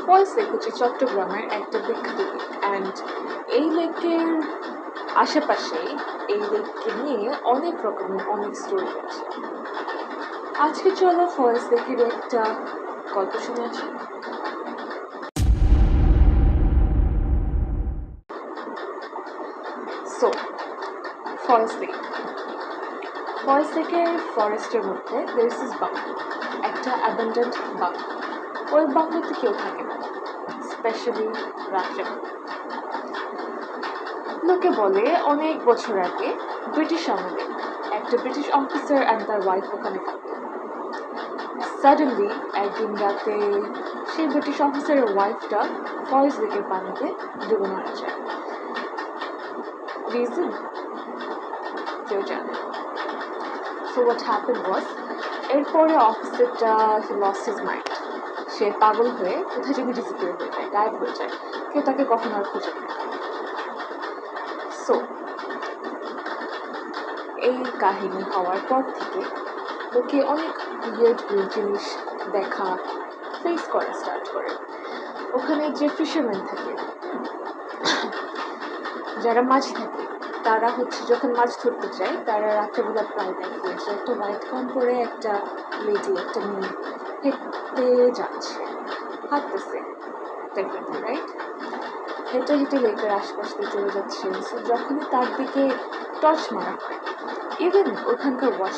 False lake হচ্ছে চট্টগ্রামের একটা বিখ্যাত লেক অ্যান্ড এই লেকের আশেপাশেই এই লেককে নিয়ে অনেক রকমের অনেক স্টোরি আছে। আজকে চলো ফলস লেকের একটা গল্প শুনে আসি। সো ফলস লেক, ফলস লেকের ফরেস্টের মধ্যে there is this বাংলো, একটা অ্যাবান্ডেন্ট বাংলো। ওই বাংলোতে কেউ থাকে না, স্পেশালি রাত্রে। লোকে বলে অনেক বছর আগে ব্রিটিশ আমলে একটা ব্রিটিশ অফিসার অ্যান্ড তার ওয়াইফ ওখানে থাকতো। সাডেনলি একদিন রাতে সেই ব্রিটিশ অফিসারের ওয়াইফটা ফলস লেকের পানিতে ডুবে মারা যায়। রিজন কেউ জানে। সো হোয়াট হ্যাপেন্ড ওয়াজ, এরপরে অফিসারটা হি লস্ট হিজ মাইন্ড। সে পাগল হয়ে কোথায় যদি ডিসিপিয়ার হয়ে যায়, গায়েব হয়ে যায়, কেউ তাকে কখনো আর খুঁজে পায় না। সো এই কাহিনী হওয়ার পর থেকে লোকে অনেক উইয়ার্ড জিনিস দেখা ফেস করা স্টার্ট করে। ওখানে যে ফিশারম্যান থাকে, যারা মাছ থাকে, তারা হচ্ছে যখন মাছ ধরতে যায় তারা রাত্রেবেলা প্রায় দেখে যে একটা হোয়াইট গাউন পরে একটা লেডি, একটা মেয়ে হেঁটে যাচ্ছে, হাঁটতেছে ডেফিনেটলি, রাইট? হেঁটে হেঁটে লেকের আশপাশ দিয়ে চলে যাচ্ছে। সো যখনই তার দিকে টর্চ মারা হয়, ইভেন ওখানকার ওয়াচ